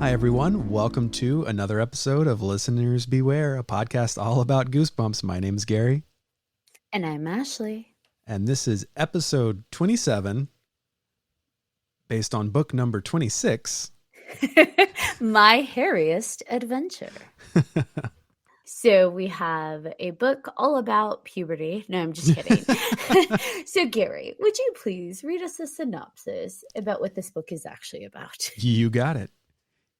Hi, everyone. Welcome to another episode of Listeners Beware, a podcast all about Goosebumps. My name is Gary. And I'm Ashley. And this is episode 27, based on book number 26. My Hairiest Adventure. So we have a book all about puberty. No, I'm just kidding. So Gary, would you please read us a synopsis about what this book is actually about? You got it.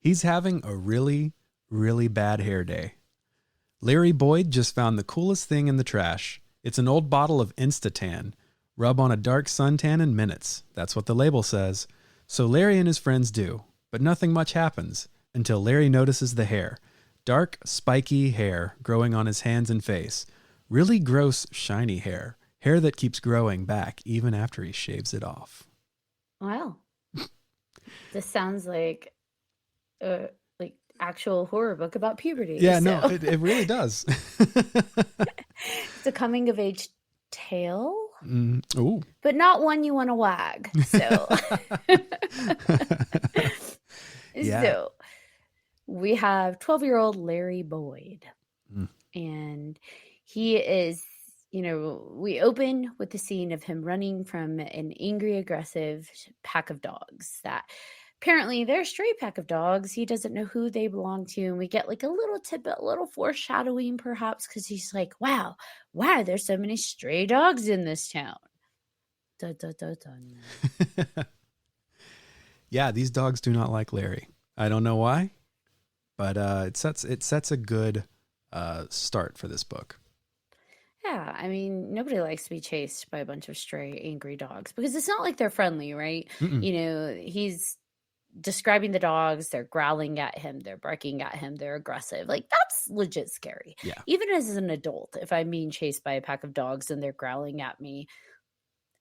He's having a really, really bad hair day. Larry Boyd just found the coolest thing in the trash. It's an old bottle of Insta-tan. Rub on a dark suntan in minutes. That's what the label says. So Larry and his friends do, but nothing much happens until Larry notices the hair. Dark, spiky hair growing on his hands and face. Really gross, shiny hair. Hair that keeps growing back even after he shaves it off. Wow. This sounds like actual horror book about puberty. Yeah, so. No, it really does. It's a coming of age tale. Ooh. But not one you want to wag. So, yeah. So we have 12-year-old Larry Boyd. And he is, we open with the scene of him running from an angry, aggressive pack of dogs that apparently they're a stray pack of dogs. He doesn't know who they belong to. And we get like a little tidbit, a little foreshadowing perhaps, because he's like, wow, there's so many stray dogs in this town. Dun, dun, dun, dun. Yeah, these dogs do not like Larry. I don't know why, but it sets a good start for this book. Yeah, I mean, nobody likes to be chased by a bunch of stray, angry dogs because it's not like they're friendly, right? Mm-mm. He's describing the dogs, they're growling at him, they're barking at him, they're aggressive. Like, that's legit scary. Yeah. Even as an adult, if I'm being chased by a pack of dogs and they're growling at me,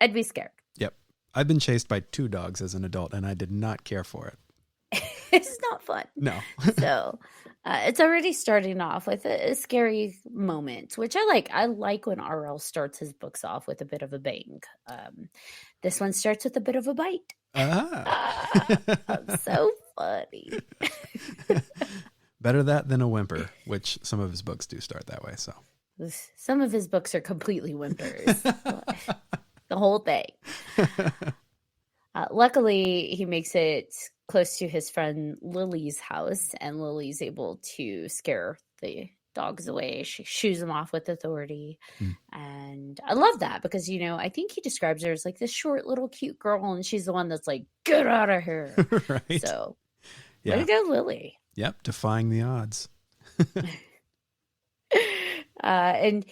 I'd be scared. Yep. I've been chased by 2 dogs as an adult, and I did not care for it. It's not fun. No. So it's already starting off with a scary moment, which I like. I like when RL starts his books off with a bit of a bang. This one starts with a bit of a bite. So funny. Better that than a whimper, which some of his books do start that way. So some of his books are completely whimpers. The whole thing. Luckily, he makes it close to his friend Lily's house, and Lily's able to scare the dogs away. She shoos them off with authority. And I love that because, I think he describes her as like this short little cute girl, and she's the one that's like, get out of here. Right. So, yeah. Way to go, Lily. Yep, defying the odds. And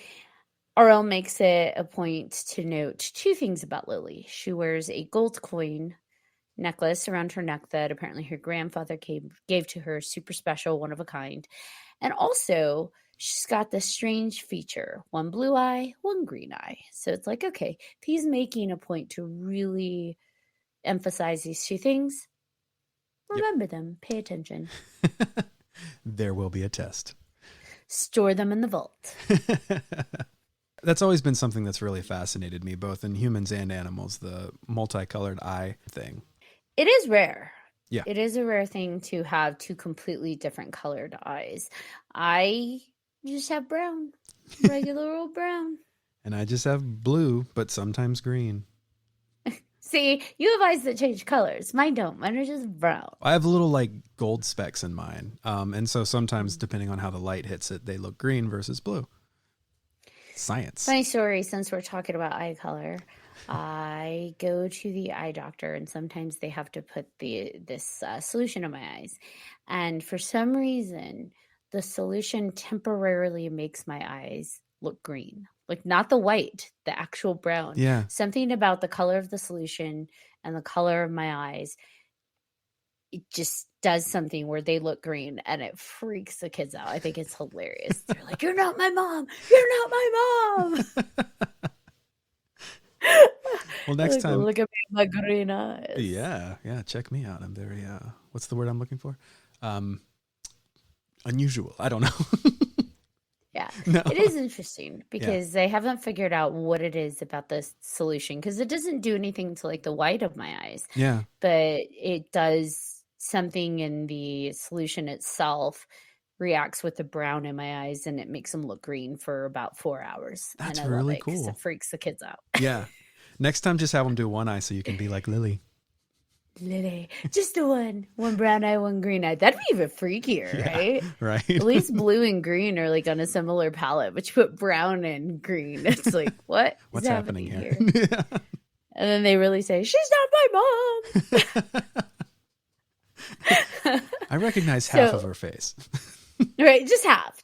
RL makes it a point to note 2 things about Lily. She wears a gold coin necklace around her neck that apparently her grandfather gave to her, super special, one of a kind. And also, she's got this strange feature, one blue eye, one green eye. So it's like, okay, if he's making a point to really emphasize these 2 things, remember them, pay attention. There will be a test. Store them in the vault. That's always been something that's really fascinated me, both in humans and animals, the multicolored eye thing. It is rare. Yeah. It is a rare thing to have 2 completely different colored eyes. I just have brown, regular old brown. And I just have blue, but sometimes green. See, you have eyes that change colors. Mine don't. Mine are just brown. I have little like gold specks in mine. And so sometimes, depending on how the light hits it, they look green versus blue. Science. Funny story, since we're talking about eye color, I go to the eye doctor and sometimes they have to put this solution in my eyes. And for some reason, the solution temporarily makes my eyes look green. Like not the white, the actual brown. Yeah. Something about the color of the solution and the color of my eyes, it just does something where they look green and it freaks the kids out. I think it's hilarious. They're like, you're not my mom. You're not my mom. Well, next time. Look at me, my green eyes. Yeah. Check me out. I'm very, what's the word I'm looking for? Unusual. I don't know. Yeah. No. It is interesting because they haven't figured out what it is about this solution because it doesn't do anything to like the white of my eyes. Yeah. But it does something in the solution itself reacts with the brown in my eyes, and it makes them look green for about 4 hours. That's And I love really it because cool. it freaks the kids out. Yeah. Next time, just have them do one eye so you can be like Lily. Lily, just the one brown eye, one green eye. That'd be even freakier, right? Right. At least blue and green are like on a similar palette, but you put brown and green. It's like, what What's is happening here? Yeah. And then they really say, she's not my mom. I recognize half of her face. Right, just half.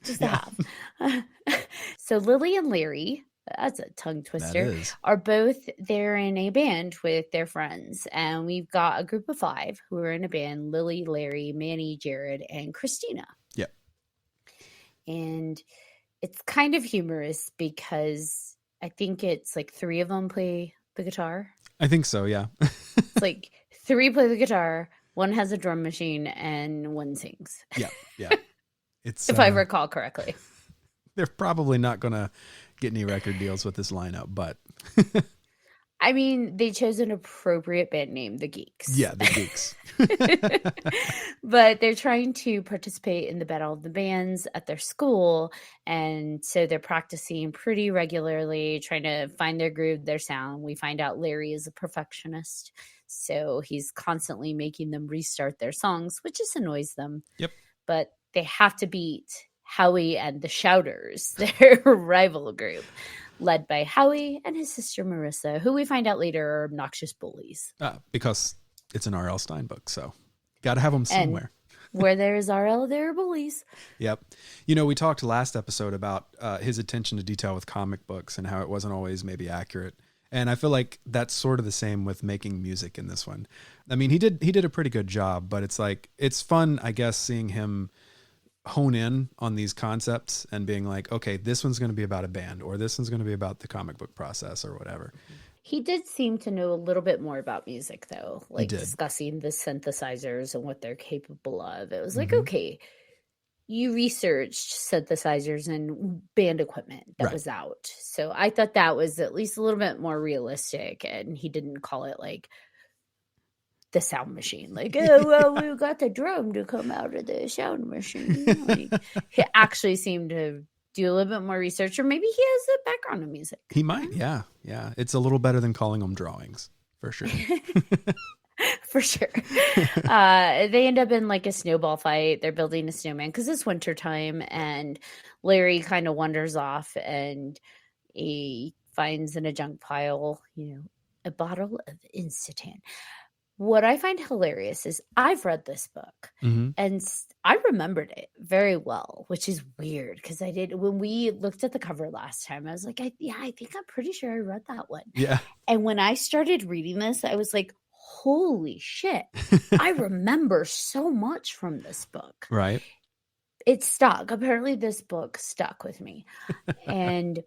So Lily and Larry, that's a tongue twister, are both there in a band with their friends. And we've got a group of 5 who are in a band: Lily, Larry, Manny, Jared, and Christina. Yep. And it's kind of humorous because I think it's like 3 of them play the guitar. I think so, yeah. It's like 3 play the guitar, 1 has a drum machine, and 1 sings. Yeah. It's if I recall correctly. They're probably not going to get any record deals with this lineup, but I mean, they chose an appropriate band name, The Geeks. Yeah, The Geeks. But they're trying to participate in the Battle of the Bands at their school, and so they're practicing pretty regularly, trying to find their groove, their sound. We find out Larry is a perfectionist, so he's constantly making them restart their songs, which just annoys them. Yep. But they have to beat Howie and the Shouters, their rival group, led by Howie and his sister Marissa, who we find out later are obnoxious bullies. Because it's an RL Stine book, so got to have them somewhere. And where there is RL, there are bullies. Yep. You know, we talked last episode about his attention to detail with comic books and how it wasn't always maybe accurate. And I feel like that's sort of the same with making music in this one. I mean, he did a pretty good job, but it's like, it's fun, I guess, seeing him hone in on these concepts and being like, okay, this one's going to be about a band, or this one's going to be about the comic book process, or whatever. He did seem to know a little bit more about music, though, like discussing the synthesizers and what they're capable of. It was like, okay, you researched synthesizers and band equipment that was out. So I thought that was at least a little bit more realistic, and he didn't call it like the sound machine, like, oh, well, we got the drum to come out of the sound machine. Like, he actually seemed to do a little bit more research, or maybe he has a background in music. He might, yeah. It's a little better than calling them drawings, for sure. For sure. They end up in like a snowball fight. They're building a snowman because it's wintertime, and Larry kind of wanders off and he finds in a junk pile, a bottle of Insta-tan. What I find hilarious is I've read this book and I remembered it very well, which is weird because I did, when we looked at the cover last time, I was like, I think I'm pretty sure I read that one. Yeah. And when I started reading this, I was like, holy shit, I remember so much from this book. Right. It stuck. Apparently this book stuck with me. And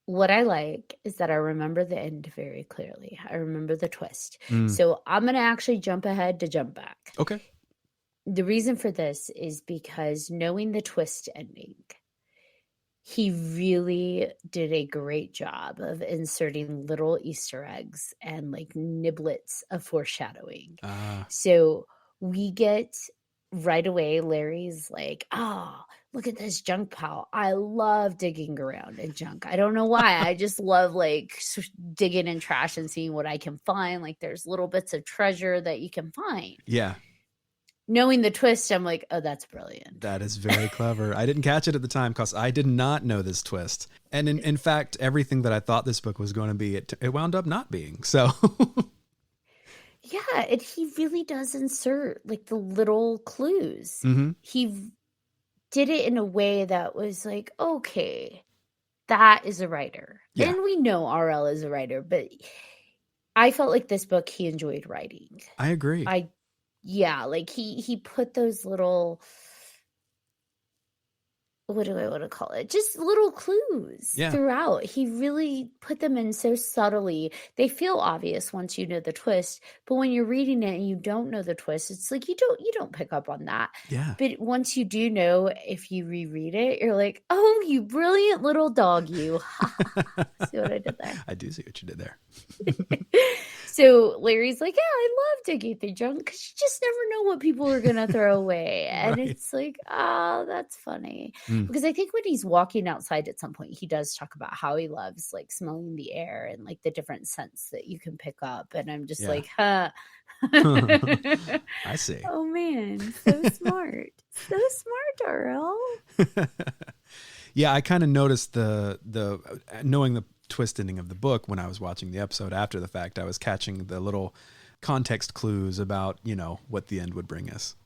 what I like is that I remember the end very clearly. I remember the twist. So I'm going to actually jump ahead to jump back. Okay. The reason for this is because knowing the twist ending, he really did a great job of inserting little Easter eggs and like niblets of foreshadowing. So we get right away, Larry's like, oh, look at this junk pile. I love digging around in junk. I don't know why. I just love like digging in trash and seeing what I can find. Like there's little bits of treasure that you can find. Yeah. Knowing the twist, I'm like, oh, that's brilliant. That is very clever. I didn't catch it at the time because I did not know this twist. And in fact, everything that I thought this book was going to be, it wound up not being. So yeah, and he really does insert like the little clues. He did it in a way that was like, okay, that is a writer. Yeah. And we know RL is a writer, but I felt like this book he enjoyed writing. I agree. Yeah, like he put those little, what do I want to call it? Just little clues throughout. He really put them in so subtly. They feel obvious once you know the twist, but when you're reading it and you don't know the twist, it's like you don't pick up on that. Yeah. But once you do know, if you reread it, you're like, oh, you brilliant little dog, you. See what I did there? I do see what you did there. So Larry's like, yeah, I love digging through junk because you just never know what people are gonna throw away. And Right. it's like, oh, that's funny. Mm. Because I think when he's walking outside at some point, he does talk about how he loves like smelling the air and like the different scents that you can pick up. And I'm just Yeah. like, huh. I see. Oh man, so smart. So smart, RL. Yeah, I kind of noticed the knowing the twist ending of the book when I was watching the episode after the fact. I was catching the little context clues about, you know, what the end would bring us.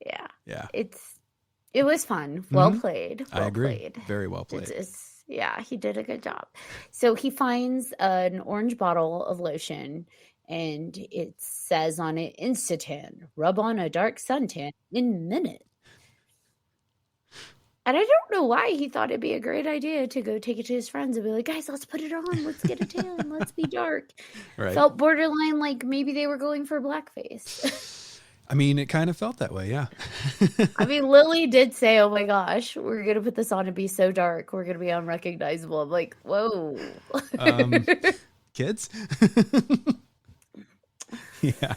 Yeah. Yeah. It was fun. Well played. Well I agree. played. Very well played. Yeah, he did a good job. So he finds an orange bottle of lotion and it says on it, Insta-tan, rub on a dark suntan in minutes. And I don't know why he thought it'd be a great idea to go take it to his friends and be like, guys, let's put it on. Let's get a tan. Let's be dark. Right. Felt borderline like maybe they were going for blackface. I mean, it kind of felt that way, yeah. I mean, Lily did say, oh my gosh, we're going to put this on and be so dark. We're going to be unrecognizable. I'm like, whoa. Kids? Yeah.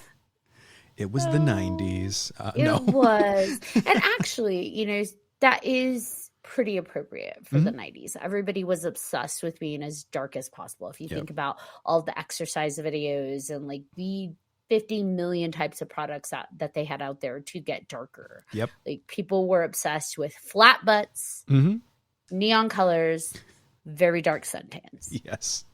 It was the 90s. It was. And actually, you know, that is pretty appropriate for the 90s. Everybody was obsessed with being as dark as possible. If you think about all the exercise videos and like the 50 million types of products that they had out there to get darker. Yep. Like people were obsessed with flat butts, neon colors, very dark suntans. Yes.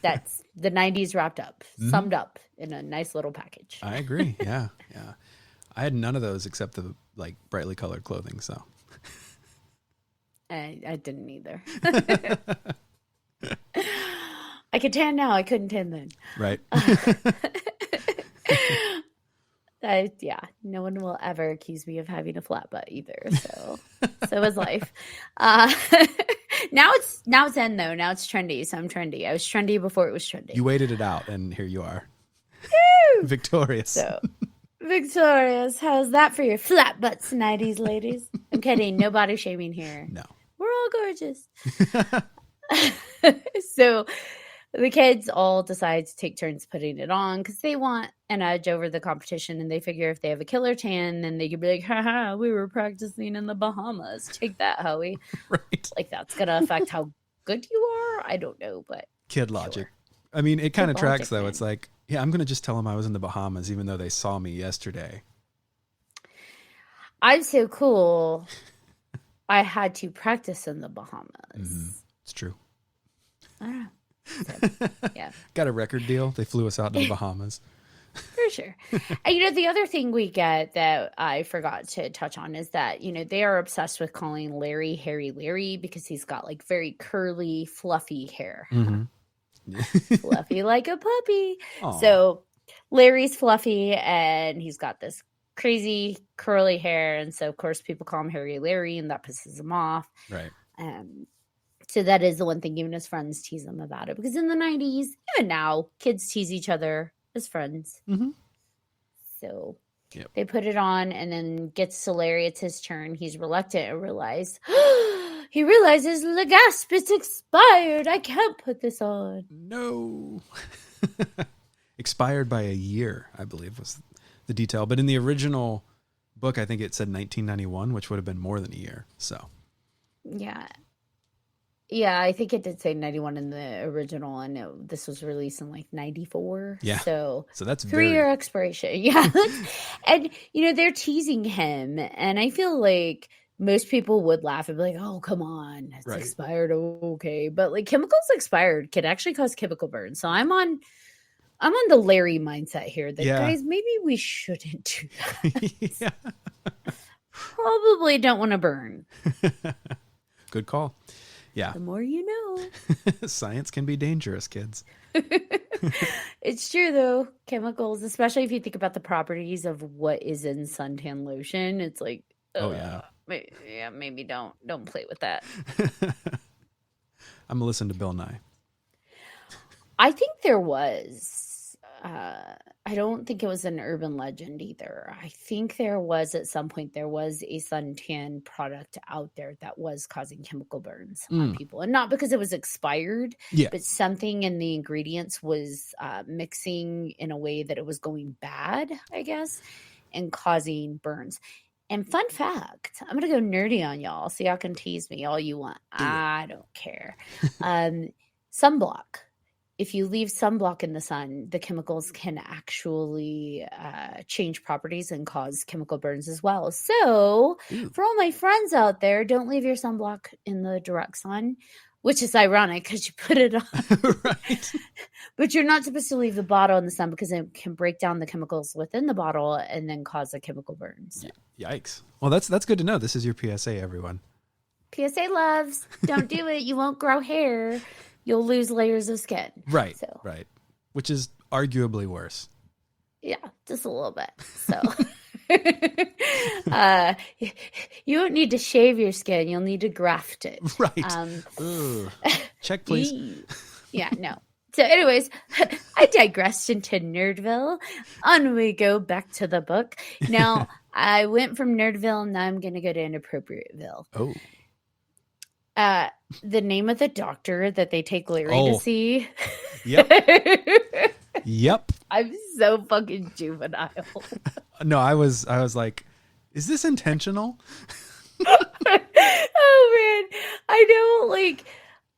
That's the 90s wrapped up, summed up in a nice little package. I agree. Yeah. Yeah. I had none of those except the like brightly colored clothing. So I didn't either. I can tan now. I couldn't tan then. Right. Yeah, no one will ever accuse me of having a flat butt either. So is life. Now it's in though. Now it's trendy. So I'm trendy. I was trendy before it was trendy. You waited it out, and here you are, victorious. So victorious. How's that for your flat butts, 90s ladies? I'm kidding. No body shaming here. No, we're all gorgeous. So the kids all decide to take turns putting it on because they want an edge over the competition, and they figure if they have a killer tan, then they could be like, haha, we were practicing in the Bahamas. Take that, Howie. Right. Like that's going to affect how good you are. I don't know, but kid logic. I mean, it kind of tracks though. Man. It's like, yeah, I'm going to just tell them I was in the Bahamas, even though they saw me yesterday. I'm so cool. I had to practice in the Bahamas. It's true. I don't know. So, yeah. Got a record deal. They flew us out to the Bahamas. For sure. And, you know, the other thing we get that I forgot to touch on is that, you know, they are obsessed with calling Larry Hairy Larry because he's got like very curly, fluffy hair. Fluffy like a puppy. Aww. So Larry's fluffy and he's got this crazy curly hair. And so, of course, people call him Hairy Larry and that pisses him off. Right. So that is the one thing even his friends tease him about it. Because in the 90s, even now, kids tease each other as friends. So they put it on and then gets to Larry. It's his turn. He's reluctant and he realizes the gasp, it's expired. I can't put this on. No. Expired by a year, I believe was the detail. But in the original book, I think it said 1991, which would have been more than a year. So yeah, I think it did say 91 in the original, and this was released in like 94. Yeah. So that's 3-year expiration. Yeah. And, you know, they're teasing him, and I feel like most people would laugh and be like, oh, come on, it's expired. Okay. But like chemicals expired can actually cause chemical burn. So I'm on the Larry mindset here that guys, maybe we shouldn't do that. Probably don't want to burn. Good call. Yeah. The more you know. Science can be dangerous, kids. It's true, though. Chemicals, especially if you think about the properties of what is in suntan lotion, it's like, maybe don't play with that. I'm going to listen to Bill Nye. I think there was I don't think it was an urban legend either. I think there was at some point there was a suntan product out there that was causing chemical burns on people, and not because it was expired, Yeah. but something in the ingredients was mixing in a way that it was going bad, I guess, and causing burns. And fun fact, I'm gonna go nerdy on y'all, so y'all can tease me all you want. I don't care. Sunblock. If you leave sunblock in the sun, the chemicals can actually change properties and cause chemical burns as well. So, for all my friends out there, don't leave your sunblock in the direct sun, which is ironic because you put it on. Right. But you're not supposed to leave the bottle in the sun because it can break down the chemicals within the bottle and then cause a chemical burn. So. Yikes. Well, that's good to know. This is your PSA, everyone. PSA loves. Don't do it. You won't grow hair. You'll lose layers of skin. Right. So. Right. Which is arguably worse. Yeah, just a little bit. So you don't need to shave your skin. You'll need to graft it. Right. Check, please. Yeah, no. So anyways, I digressed into Nerdville. On we go back to the book. Now, I went from Nerdville, and now I'm going to go to Inappropriateville. Oh. The name of the doctor that they take Larry to see. Yep. Yep. I'm so fucking juvenile. No, I was like, is this intentional? Oh man. I know, like,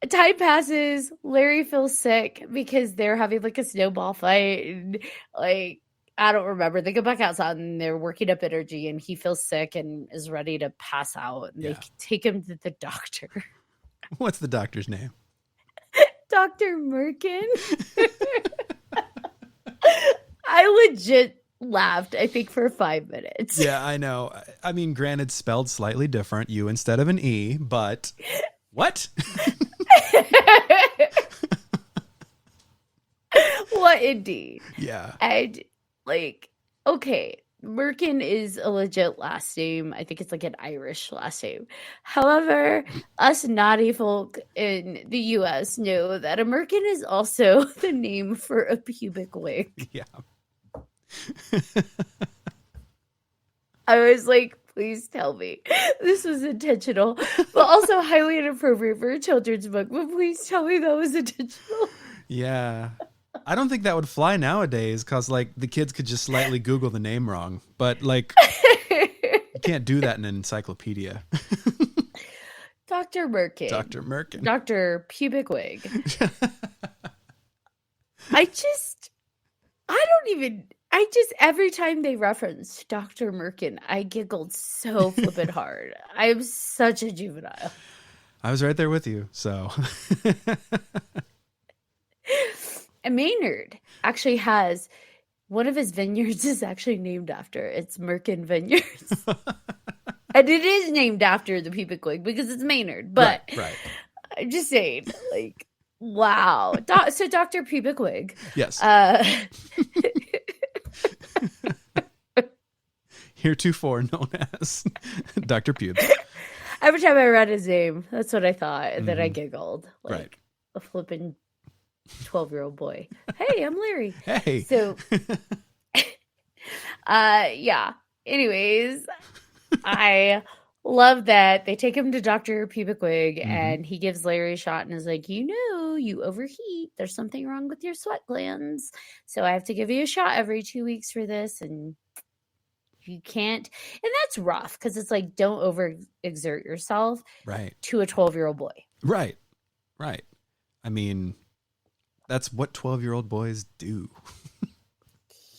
time passes, Larry feels sick because they're having like a snowball fight, and like, I don't remember. They go back outside and they're working up energy, and he feels sick and is ready to pass out. And they take him to the doctor. What's the doctor's name? Dr. Merkin. I legit laughed, I think, for 5 minutes. Yeah, I know. I mean, granted, spelled slightly different, U instead of an E, but what? What indeed? Yeah. And like, okay, Merkin is a legit last name. I think it's like an Irish last name. However, us naughty folk in the US know that a Merkin is also the name for a pubic wig. Yeah. I was like, please tell me this was intentional, but also highly inappropriate for a children's book. But please tell me that was intentional. Yeah. I don't think that would fly nowadays because, like, the kids could just slightly Google the name wrong. But, like, you can't do that in an encyclopedia. Dr. Merkin. Dr. Merkin. Dr. Pubic Wig. I every time they reference Dr. Merkin, I giggled so flippin' hard. I am such a juvenile. I was right there with you, so. And Maynard actually has one of his vineyards is actually named after. It's Merkin Vineyards. And it is named after the pubic wig because it's Maynard. But right. I'm just saying, like, wow. So Dr. Pubic Wig. Yes. Heretofore known as Dr. Pubes. Every time I read his name, that's what I thought. And then I giggled. Like a flippin' 12-year-old boy. Hey, I'm Larry. Hey. So, yeah. Anyways, I love that they take him to Dr. Pubic Wig and he gives Larry a shot and is like, you overheat. There's something wrong with your sweat glands. So I have to give you a shot every 2 weeks for this. And you can't. And that's rough because it's like, don't overexert yourself to a 12-year-old boy. Right. I mean, that's what 12-year-old boys do.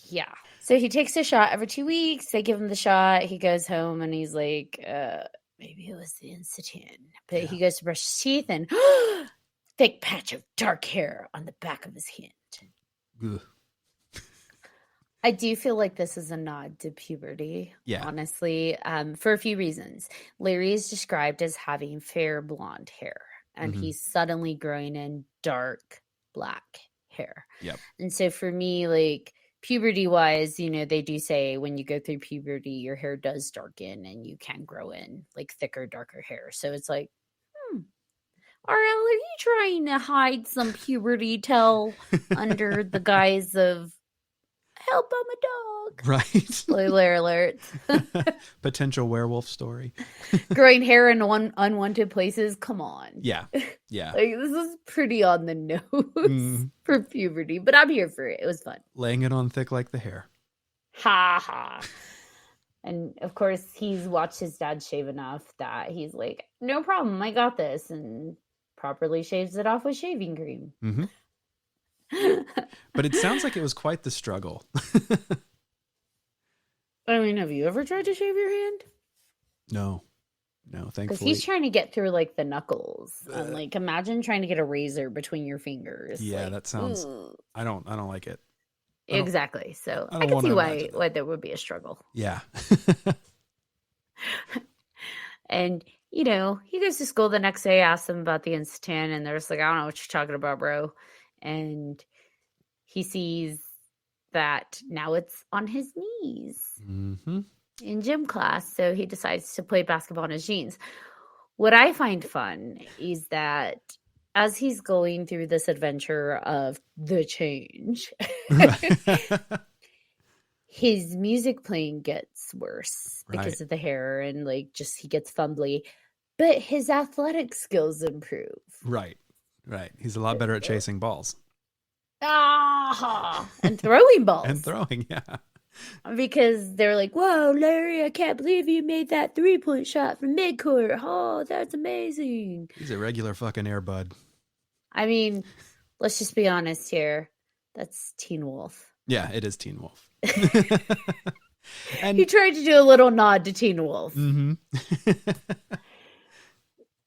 Yeah. So he takes a shot every 2 weeks. They give him the shot. He goes home and he's like, maybe it was the Insta-tan. But he goes to brush his teeth and thick patch of dark hair on the back of his hand. Ugh. I do feel like this is a nod to puberty, honestly, for a few reasons. Larry is described as having fair blonde hair, and he's suddenly growing in dark black hair. Yep. And so for me, like, puberty-wise, they do say when you go through puberty, your hair does darken and you can grow in, like, thicker, darker hair. So it's like, RL, are you trying to hide some puberty tell under the guise of Help, I'm a dog. Right. Spoiler alert. Potential werewolf story. Growing hair in unwanted places. Come on. Yeah. Yeah. Like, this is pretty on the nose for puberty, but I'm here for it. It was fun. Laying it on thick like the hair. Ha ha. And of course, he's watched his dad shave enough that he's like, no problem, I got this. And properly shaves it off with shaving cream. Mm-hmm. But it sounds like it was quite the struggle. I mean, have you ever tried to shave your hand? No, thankfully. Because he's trying to get through like the knuckles. And like, imagine trying to get a razor between your fingers. Yeah, like, that sounds. I don't like it. Exactly. So I can see why there would be a struggle. Yeah. And he goes to school the next day, asks them about the Insta-tan, and they're just like, I don't know what you're talking about, bro. And he sees that now it's on his knees in gym class. So he decides to play basketball in his jeans. What I find fun is that as he's going through this adventure of the change, his music playing gets worse because of the hair and like just he gets fumbly, but his athletic skills improve. Right. He's a lot better at chasing balls. And throwing balls. And throwing, yeah. Because they're like, whoa, Larry, I can't believe you made that 3-point shot from midcourt. Oh, that's amazing. He's a regular fucking airbud. I mean, let's just be honest here. That's Teen Wolf. Yeah, it is Teen Wolf. And he tried to do a little nod to Teen Wolf.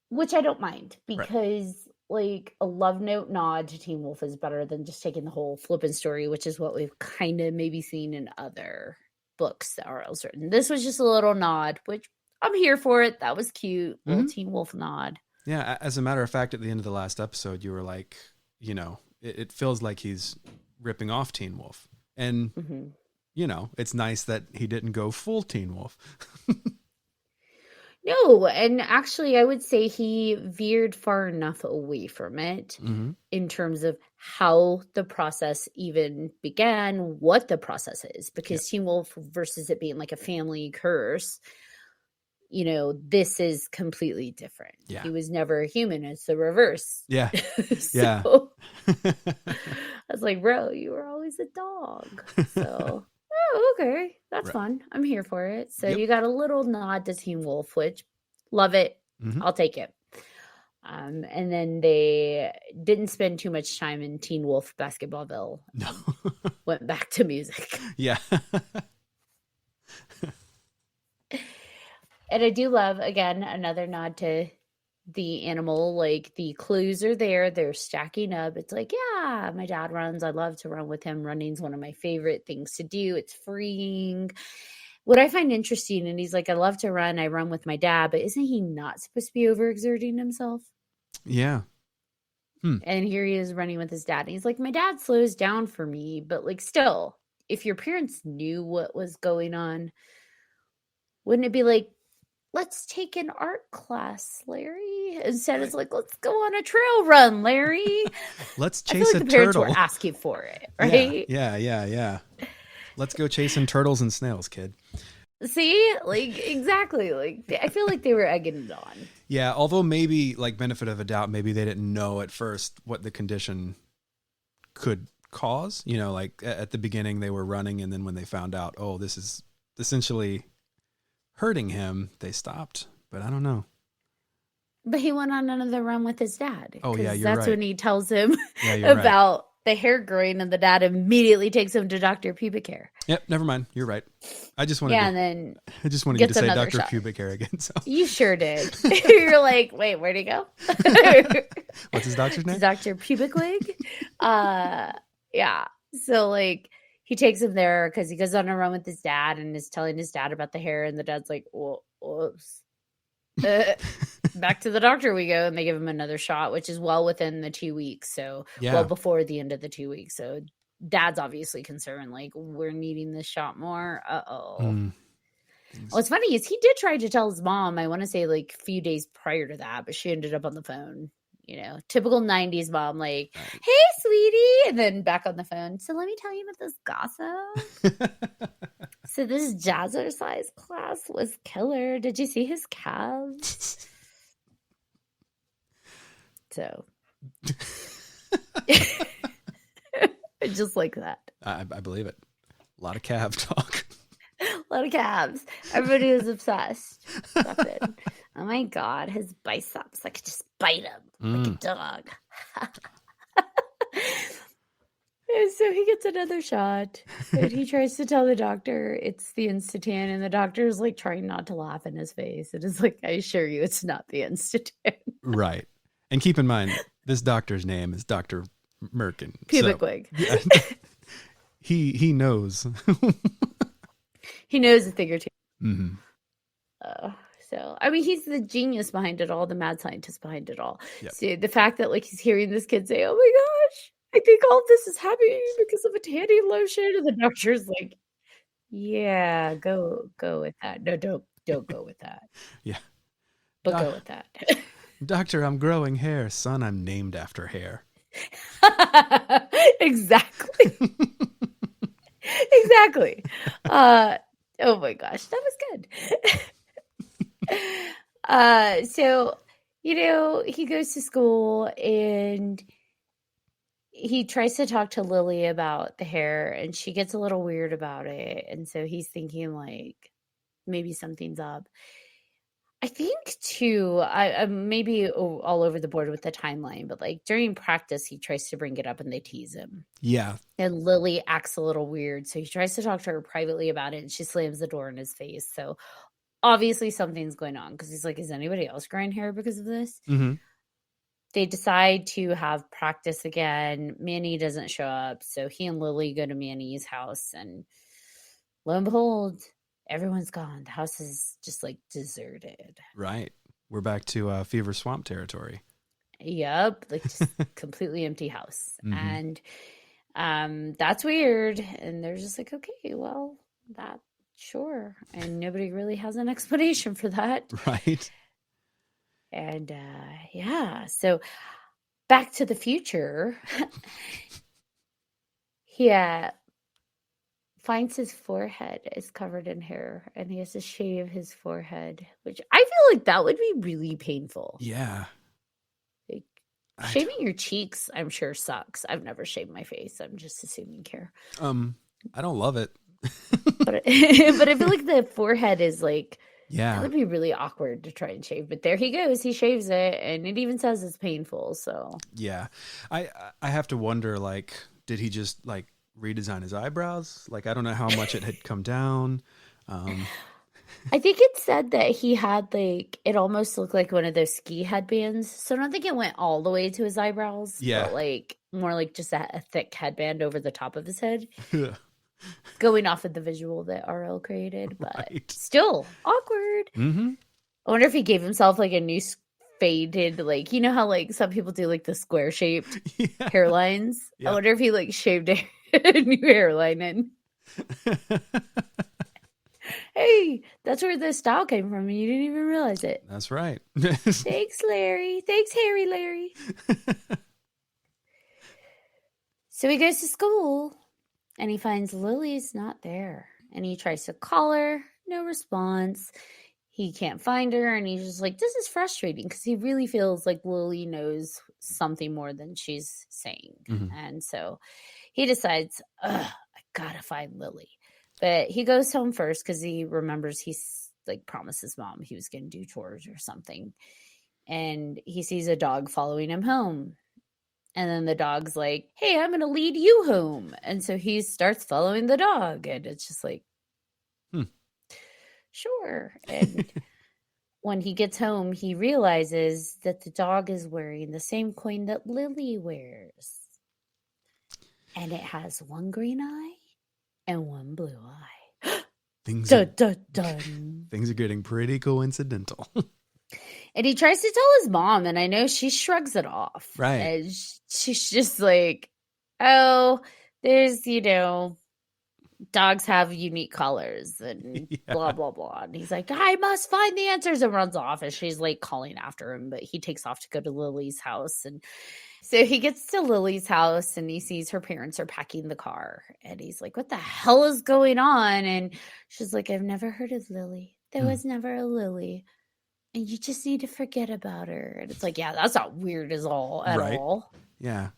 Which I don't mind because like a love note nod to Teen Wolf is better than just taking the whole flippin' story, which is what we've kind of maybe seen in other books that RL's written. This was just a little nod, which I'm here for it. That was cute. Little Teen Wolf nod. Yeah, as a matter of fact, at the end of the last episode, you were like, it feels like he's ripping off Teen Wolf. And, it's nice that he didn't go full Teen Wolf. No, and actually, I would say he veered far enough away from it in terms of how the process even began, what the process is. Because Teen Wolf versus it being like a family curse, this is completely different. Yeah. He was never a human. It's the reverse. Yeah. I was like, bro, you were always a dog. So... Oh, okay. That's fun. I'm here for it. So you got a little nod to Teen Wolf, which love it. I'll take it. And then they didn't spend too much time in Teen Wolf Basketballville. No. Went back to music. Yeah. And I do love, again, another nod to the animal. Like the clues are there, they're stacking up. It's like, yeah, my dad runs, I love to run with him. Running's one of my favorite things to do. It's freeing. What I find interesting, and he's like, I love to run, I run with my dad, but isn't he not supposed to be overexerting himself? Yeah. And here he is running with his dad, and he's like, my dad slows down for me, but like still, if your parents knew what was going on, wouldn't it be like, let's take an art class, Larry? Instead, it's like, let's go on a trail run, Larry. Let's chase the a parents turtle. were asking for it, right? Yeah. Let's go chasing turtles and snails, kid. See, like exactly. Like I feel like they were egging it on. Yeah, although maybe, like benefit of a doubt, maybe they didn't know at first what the condition could cause. Like at the beginning they were running, and then when they found out, oh, this is essentially hurting him, they stopped. But I don't know. But he went on another run with his dad. Oh yeah, you're that's right. when he tells him about the hair growing, and the dad immediately takes him to Dr. Pubic Hair. Yep, never mind. You're right. I just wanted and then I just wanted you to say Dr. Pubic Hair again. So you sure did. You're like, wait, where'd he go? What's his doctor's name? Dr. Pubic Wig. Yeah. So like he takes him there because he goes on a run with his dad and is telling his dad about the hair, and the dad's like, whoops. Back to the doctor we go, and they give him another shot, which is well within the 2 weeks. So well before the end of the 2 weeks. So dad's obviously concerned, like, we're needing this shot more. What's funny is he did try to tell his mom, I want to say like a few days prior to that, but she ended up on the phone typical 90s mom, like, Right. hey, sweetie. And then back on the phone. So let me tell you about this gossip. So this jazzercise class was killer. Did you see his calves? So just like that. I believe it. A lot of calf talk. A lot of calves. Everybody was obsessed. Oh my God, his biceps. I could just bite him like a dog. And so he gets another shot and he tries to tell the doctor it's the Insta-tan, and the doctor is like trying not to laugh in his face. It is like, I assure you it's not the Insta-tan. Right. And keep in mind, this doctor's name is Dr. Merkin. Pubic wig. Yeah, he knows. He knows a thing or two. Mm-hmm. So, I mean, he's the genius behind it all, the mad scientist behind it all. Yep. So the fact that like he's hearing this kid say, oh my gosh, I think all this is happening because of a tanning lotion. And the doctor's like, yeah, go with that. No, don't go with that. Yeah. But go with that. Doctor, I'm growing hair. Son, I'm named after hair. Exactly. Exactly. Oh my gosh, that was good. So, he goes to school and he tries to talk to Lily about the hair, and she gets a little weird about it. And so he's thinking like maybe something's up. I think too, I maybe all over the board with the timeline, but like during practice, he tries to bring it up and they tease him. Yeah. And Lily acts a little weird. So he tries to talk to her privately about it and she slams the door in his face. So obviously something's going on because he's like, is anybody else growing hair because of this? Mm-hmm. They decide to have practice again. Manny doesn't show up. So he and Lily go to Manny's house, and lo and behold, everyone's gone. The house is just like deserted. Right. We're back to Fever Swamp territory. Yep. Like just completely empty house. Mm-hmm. And that's weird. And they're just like, okay, well, that sure. And nobody really has an explanation for that. Right. And yeah. So Back to the Future. He finds his forehead is covered in hair and he has to shave his forehead, which I feel like that would be really painful. Yeah. Like, shaving your cheeks, I'm sure, sucks. I've never shaved my face. I'm just assuming care. I don't love it. But I feel like the forehead is like, yeah, that would be really awkward to try and shave. But there he goes. He shaves it and it even says it's painful. So yeah, I have to wonder, like, did he just like redesign his eyebrows? Like, I don't know how much it had come down. I think it said that he had like, it almost looked like one of those ski headbands. So I don't think it went all the way to his eyebrows. Yeah. But like more like just a thick headband over the top of his head. Going off of the visual that RL created, but still awkward. Mm-hmm. I wonder if he gave himself like a new faded, like, you know how like some people do like the square shaped hairlines. Yeah. I wonder if he like shaved a new hairline in. Hey, that's where the style came from and you didn't even realize it. That's right. Thanks, Larry. Thanks, Harry Larry. So he goes to school and he finds Lily's not there. And he tries to call her, no response. He can't find her. And he's just like, this is frustrating because he really feels like Lily knows something more than she's saying. Mm-hmm. And so he decides, I gotta find Lily. But he goes home first because he remembers he's like promised his mom he was going to do chores or something. And he sees a dog following him home. And then the dog's like, hey, I'm going to lead you home. And so he starts following the dog. And it's just like, sure. And when he gets home, he realizes that the dog is wearing the same coin that Lily wears. And it has one green eye and one blue eye. Things are getting pretty coincidental. And he tries to tell his mom, and I know she shrugs it off. Right. And she's just like, oh, there's, dogs have unique colors and blah, blah, blah. And he's like, I must find the answers, and runs off. And she's like calling after him, but he takes off to go to Lily's house. And so he gets to Lily's house and he sees her parents are packing the car. And he's like, what the hell is going on? And she's like, I've never heard of Lily. There was never a Lily. And you just need to forget about her. And it's like, yeah, that's not weird at all. Yeah.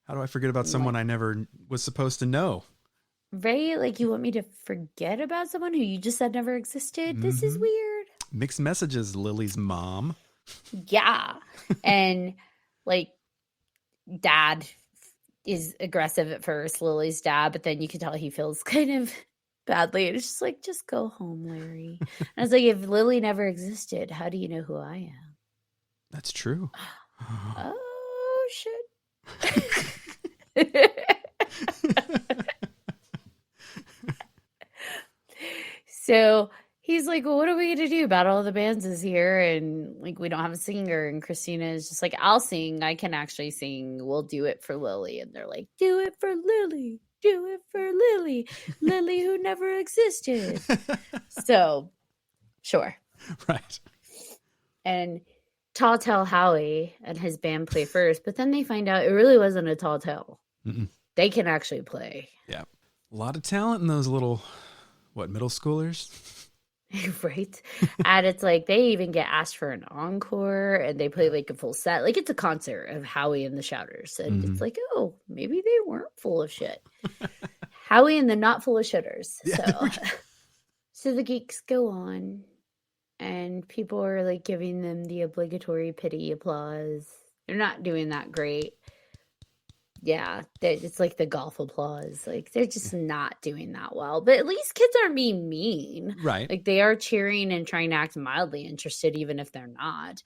How do I forget about someone I never was supposed to know? Right? Like, you want me to forget about someone who you just said never existed? This is weird. Mixed messages, Lily's mom. Yeah. And like, dad is aggressive at first, Lily's dad, but then you can tell he feels kind of badly. And it's just like, just go home, Larry. And I was like, if Lily never existed, how do you know who I am? That's true. Oh, shit. So he's like, well, what are we going to do about all the bands is here? And like, we don't have a singer. And Christina is just like, I'll sing. I can actually sing. We'll do it for Lily. And they're like, do it for Lily. Do it for Lily. Lily who never existed. So, sure. Right. And Tall Tale Howie and his band play first, but then they find out it really wasn't a Tall Tale. They can actually play. Yeah. A lot of talent in those little, middle schoolers? Right. And it's like they even get asked for an encore and they play like a full set. Like it's a concert of Howie and the Shouters. And it's like, oh, maybe they weren't full of shit. Howie and the not full of shitters. Yeah, so the geeks go on and people are like giving them the obligatory pity applause. They're not doing that great. Yeah, it's like the golf applause. Like, they're just not doing that well. But at least kids aren't being mean. Right. Like, they are cheering and trying to act mildly interested, even if they're not.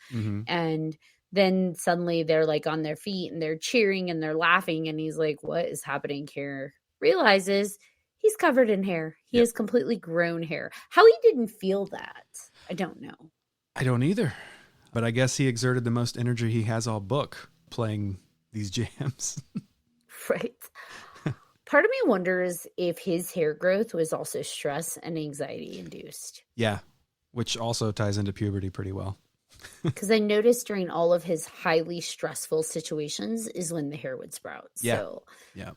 And then suddenly they're, like, on their feet, and they're cheering, and they're laughing. And he's like, what is happening here? Realizes he's covered in hair. He has completely grown hair. How he didn't feel that, I don't know. I don't either. But I guess he exerted the most energy he has all book playing these jams. Right. Part of me wonders if his hair growth was also stress and anxiety induced. Yeah, which also ties into puberty pretty well. Because I noticed during all of his highly stressful situations is when the hair would sprout. Yeah. So yeah.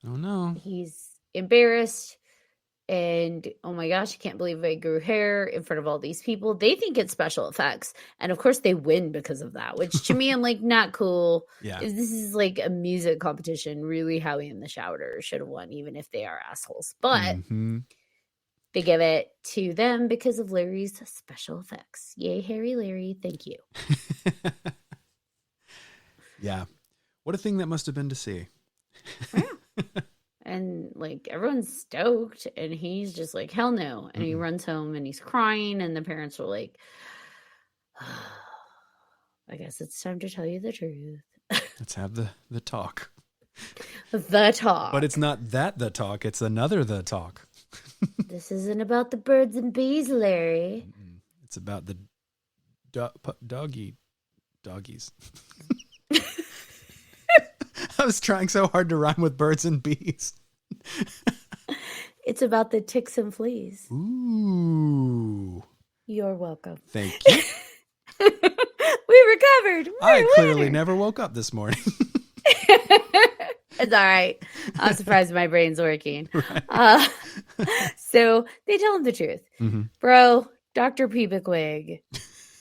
Oh no. He's embarrassed. And oh my gosh, I can't believe I grew hair in front of all these people. They think it's special effects. And of course they win because of that, which to me, I'm like, not cool. Yeah. This is like a music competition. Really, Howie and the Shouters should have won, even if they are assholes. But they give it to them because of Larry's special effects. Yay, Harry Larry. Thank you. Yeah. What a thing that must have been to see. Yeah. And like everyone's stoked and he's just like, hell no. And he runs home and he's crying and the parents were like, oh, I guess it's time to tell you the truth. Let's have the talk. The talk. But it's not the talk, it's another the talk. This isn't about the birds and bees, Larry. It's about the doggies. I was trying so hard to rhyme with birds and bees. It's about the ticks and fleas. Ooh. You're welcome. Thank you. We recovered. I clearly never woke up this morning. It's all right. I'm surprised my brain's working. Right. So they tell him the truth. Bro, Dr. Peebiquig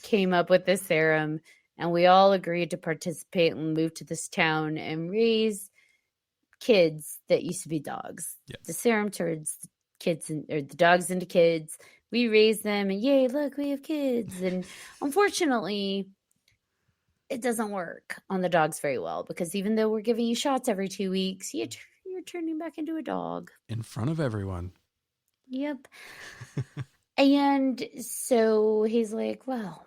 came up with this serum, and we all agreed to participate and move to this town and raise kids that used to be dogs. Yes. The serum turns kids or the dogs into kids. We raise them, and yay, look, we have kids. And unfortunately, it doesn't work on the dogs very well because even though we're giving you shots every 2 weeks, you're turning back into a dog. In front of everyone. Yep. And so he's like, well,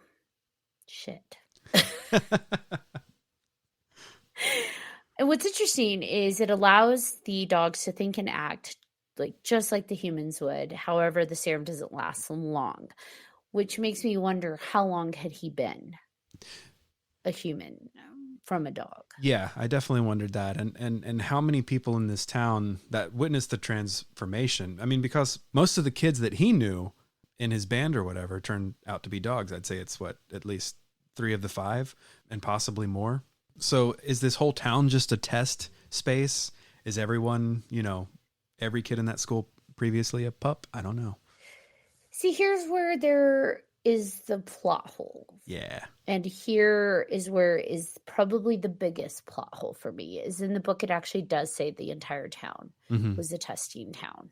shit. And what's interesting is it allows the dogs to think and act like just like the humans would. However, the serum doesn't last long, which makes me wonder how long had he been a human? from a dog. Yeah, I definitely wondered that. And how many people in this town that witnessed the transformation? I mean, because most of the kids that he knew in his band or whatever turned out to be dogs. I'd say it's at least 3 of the 5 and possibly more. So is this whole town just a test space? Is everyone, every kid in that school previously a pup? I don't know. See, here's where there is the plot hole. Yeah. And here is where is probably the biggest plot hole for me is in the book. It actually does say the entire town was a testing town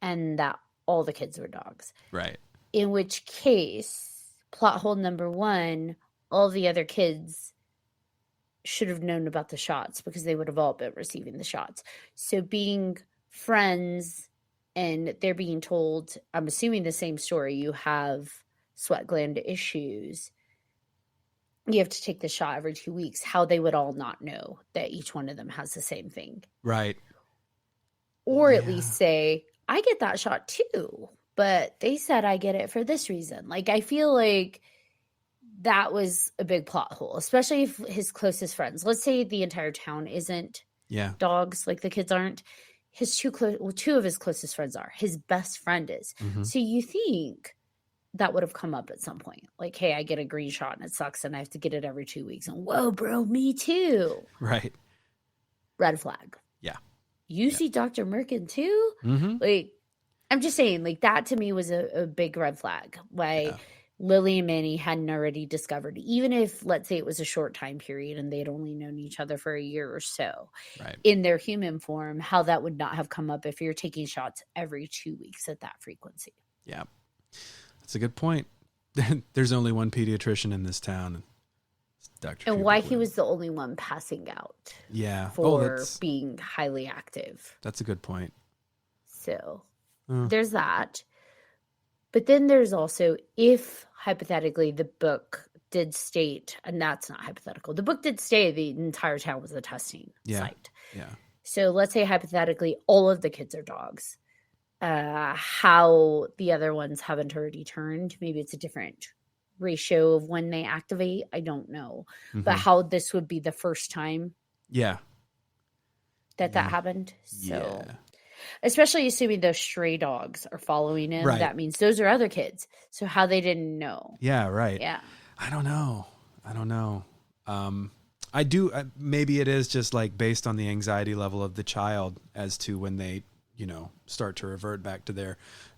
and that all the kids were dogs. Right. In which case, plot hole number 1, all the other kids should have known about the shots because they would have all been receiving the shots. So being friends and they're being told, I'm assuming the same story, you have sweat gland issues, you have to take the shot every 2 weeks, how they would all not know that each one of them has the same thing. Right. Or at least say, I get that shot too, but they said I get it for this reason. Like, I feel like that was a big plot hole, especially if his closest friends, let's say the entire town isn't dogs, like the kids aren't. His 2 of his closest friends are. His best friend is. So you think that would have come up at some point. Like, hey, I get a green shot and it sucks and I have to get it every 2 weeks. And whoa, bro, me too. Right. Red flag. Yeah. You see Dr. Merkin too? Like, I'm just saying, like, that to me was a big red flag. Why Lily and Manny hadn't already discovered, even if, let's say, it was a short time period and they'd only known each other for a year or so in their human form, how that would not have come up if you're taking shots every 2 weeks at that frequency. Yeah. That's a good point. There's only one pediatrician in this town. Dr. And why he was the only one passing out. Yeah. For being highly active. That's a good point. So there's that. But then there's also, if hypothetically the book did state, and that's not hypothetical, the book did state the entire town was a testing site. Yeah. So let's say hypothetically all of the kids are dogs. How the other ones haven't already turned. Maybe it's a different ratio of when they activate. I don't know. But how this would be the first time that happened. So especially assuming those stray dogs are following him, that means those are other kids. So how they didn't know. Yeah, right. Yeah. I don't know. I do. Maybe it is just like based on the anxiety level of the child as to when they, start to revert back to their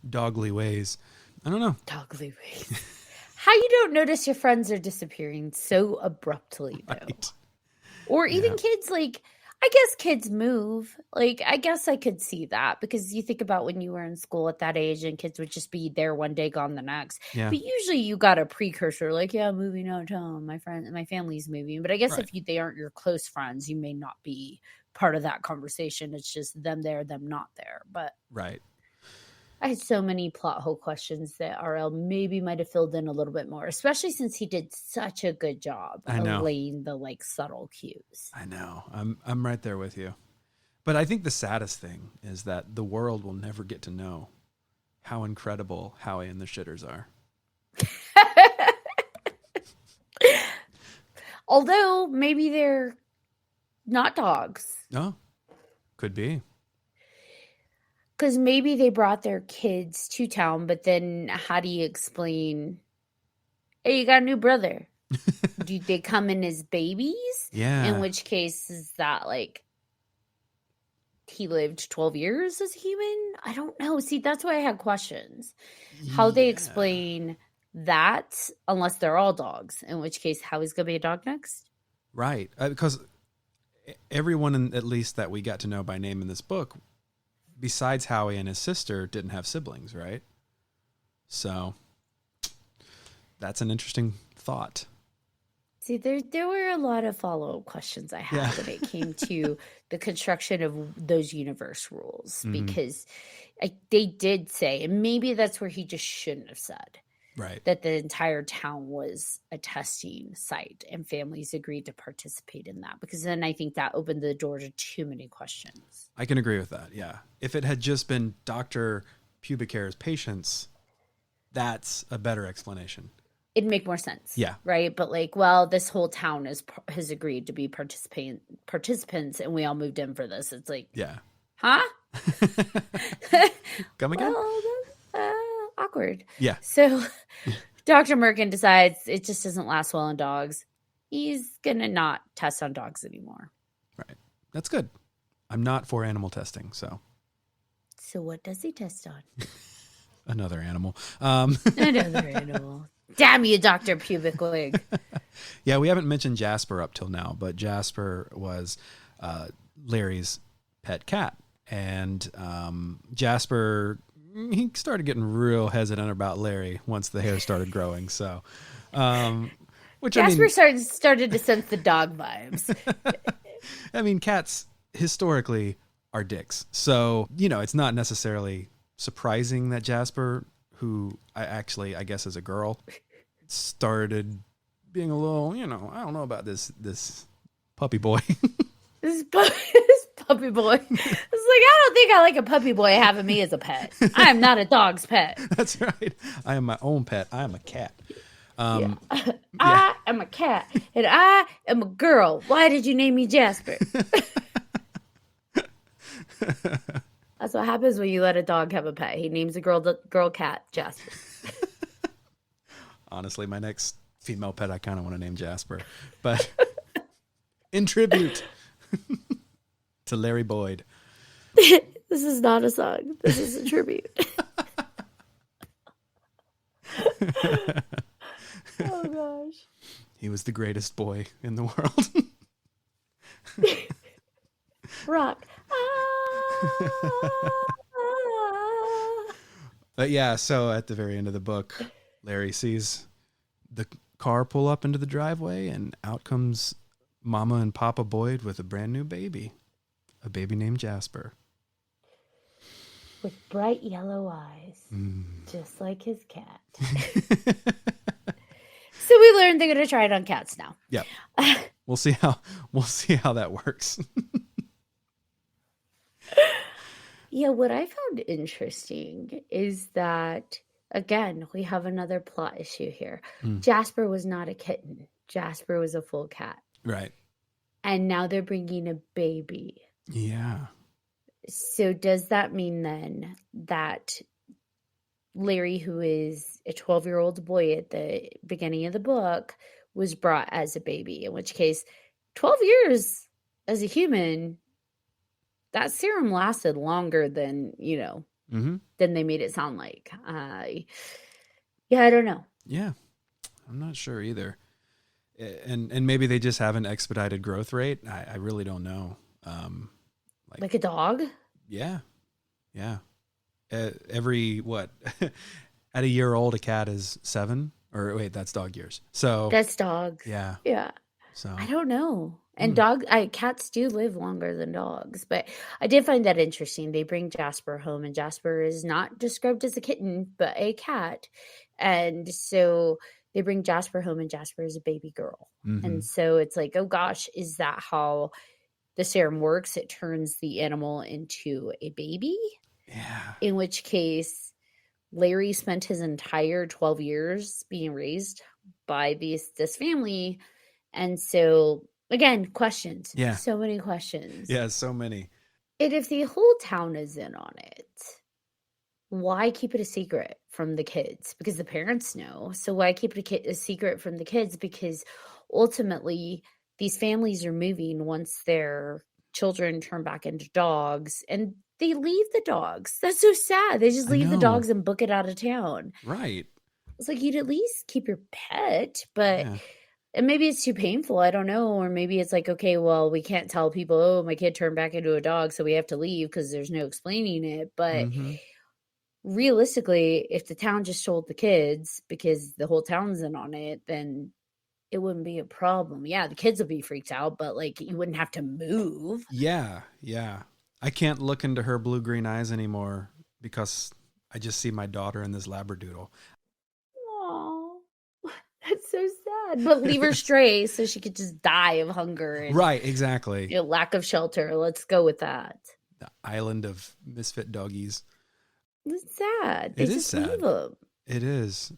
dogly ways. I don't know. Dogly ways. How you don't notice your friends are disappearing so abruptly, though. Right. Or even kids, like, I guess kids move. Like, I guess I could see that because you think about when you were in school at that age and kids would just be there one day, gone the next. Yeah. But usually you got a precursor, like, I'm moving out of town. My family's moving. But I guess if they aren't your close friends, you may not be part of that conversation. It's just them there, them not there. But I had so many plot hole questions that RL maybe might have filled in a little bit more, especially since he did such a good job of laying the subtle cues. I know. I'm right there with you. But I think the saddest thing is that the world will never get to know how incredible Howie and the Shitters are. Although maybe they're not dogs. Oh, could be. Because maybe they brought their kids to town, but then how do you explain, hey, you got a new brother? Do they come in as babies? Yeah. In which case is that he lived 12 years as a human? I don't know. See, that's why I had questions. How they explain that, unless they're all dogs, in which case Howie's going to be a dog next? Right. Because everyone, at least that we got to know by name in this book, besides Howie and his sister, didn't have siblings, right? So that's an interesting thought. See, there were a lot of follow-up questions I had when it came to the construction of those universe rules, because they did say, and maybe that's where he just shouldn't have said, that the entire town was a testing site and families agreed to participate in that, because then I think that opened the door to too many questions. I can agree with that. Yeah. If it had just been Dr. Pubic Hair's patients, that's a better explanation. it'd make more sense. Yeah. Right. But like, well, this whole town has agreed to be participants and we all moved in for this. It's like, Yeah. huh? Come again? Well, that's awkward. Yeah. So Dr. Merkin decides it just doesn't last well on dogs. He's going to not test on dogs anymore. Right. That's good. I'm not for animal testing, so. So what does he test on? Another animal. Another animal. Damn you, Dr. Pubic Wig. Yeah, we haven't mentioned Jasper up till now, but Jasper was Larry's pet cat. And Jasper, he started getting real hesitant about Larry once the hair started growing. So, which Jasper started to sense the dog vibes. I mean, cats historically are dicks. So, it's not necessarily surprising that Jasper, who I guess is a girl, started being a little, I don't know about this puppy boy. This puppy boy. It's like, I don't think I like a puppy boy having me as a pet. I am not a dog's pet. That's right. I am my own pet. I am a cat. Yeah. I am a cat and I am a girl. Why did you name me Jasper? That's what happens when you let a dog have a pet. He names a girl cat Jasper. Honestly, my next female pet I kind of want to name Jasper, but in tribute to Larry Boyd. This is not a song. This is a tribute. Oh gosh. He was the greatest boy in the world. Rock. But yeah, so at the very end of the book, Larry sees the car pull up into the driveway and out comes Mama and Papa Boyd with a brand new baby. A baby named Jasper. With bright yellow eyes. Just like his cat. So we learned they're going to try it on cats now. Yeah. We'll see how that works. Yeah, what I found interesting is that, again, we have another plot issue here. Jasper was not a kitten. Jasper was a full cat. Right. And now they're bringing a baby. Yeah. So does that mean then that Larry, who is a 12-year-old boy at the beginning of the book, was brought as a baby? In which case, 12 years as a human, that serum lasted longer than, than they made it sound like. Yeah, I don't know. Yeah, I'm not sure either. And maybe they just have an expedited growth rate. I really don't know. Like a dog? Yeah. Yeah. Every, at a year old, a cat is 7. Or wait, that's dog years. So that's dogs. Yeah. Yeah. So I don't know. And cats do live longer than dogs, but I did find that interesting. They bring Jasper home, and Jasper is not described as a kitten, but a cat. And so they bring Jasper home, and Jasper is a baby girl. And so it's like, oh gosh, is that how the serum works? It turns the animal into a baby? Yeah. In which case, Larry spent his entire 12 years being raised by this family. And so, again, questions. Yeah. So many questions. Yeah, so many. And if the whole town is in on it, why keep it a secret from the kids? Because the parents know. So why keep it a secret from the kids? Because ultimately, these families are moving once their children turn back into dogs, and they leave the dogs. That's so sad. They just leave the dogs and book it out of town. Right. It's like, you'd at least keep your pet, but... Yeah. And maybe it's too painful. I don't know. Or maybe it's like, okay, well, we can't tell people, oh, my kid turned back into a dog, so we have to leave because there's no explaining it. But realistically, if the town just told the kids because the whole town's in on it, then it wouldn't be a problem. Yeah, the kids would be freaked out, but like you wouldn't have to move. Yeah. Yeah. I can't look into her blue-green eyes anymore because I just see my daughter in this Labradoodle. Aww. That's so sad. But leave her stray so she could just die of hunger. And, right, exactly. Lack of shelter. Let's go with that. The island of misfit doggies. It's sad. They It is just sad. leave them. It is.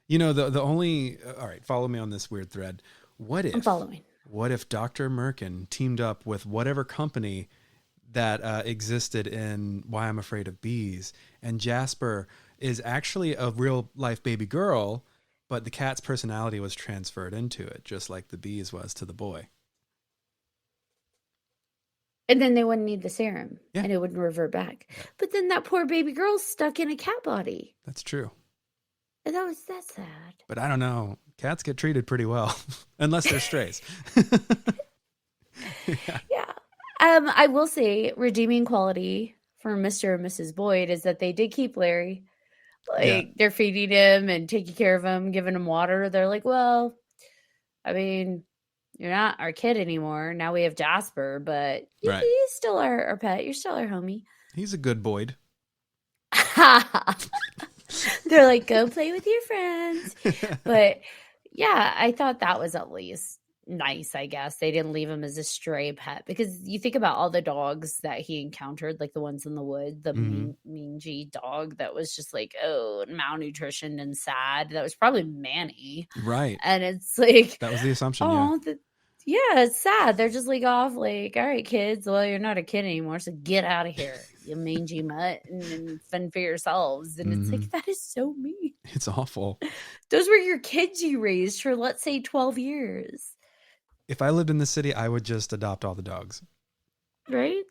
You know, the only, all right, follow me on this weird thread. I'm following. What if Dr. Merkin teamed up with whatever company that existed in Why I'm Afraid of Bees, and Jasper is actually a real life baby girl, but the cat's personality was transferred into it, just like the bees was to the boy. And then they wouldn't need the serum, Yeah. and it wouldn't revert back. But then that poor baby girl's stuck in a cat body. That's true. And that's sad. But I don't know. Cats get treated pretty well, unless they're strays. Yeah. I will say, redeeming quality for Mr. and Mrs. Boyd is that they did keep Larry. Like, they're feeding him and taking care of him, giving him water. They're like, well, I mean, you're not our kid anymore. Now we have Jasper, but Right. he's still our pet. You're still our homie. He's a good Boyd. They're like, go play with your friends. But yeah, I thought that was at least nice, I guess. They didn't leave him as a stray pet, because you think about all the dogs that he encountered, like the ones in the wood, the mangy dog that was just like, malnutrition and sad. That was probably Manny. Right. And it's like, that was the assumption. Yeah, it's sad. They're just like off, like, all right, kids, well, you're not a kid anymore, so get out of here, you mangy mutt, and fend for yourselves. And it's like, that is so mean. It's awful. Those were your kids you raised for, let's say, 12 years. If I lived in the city, I would just adopt all the dogs. Right?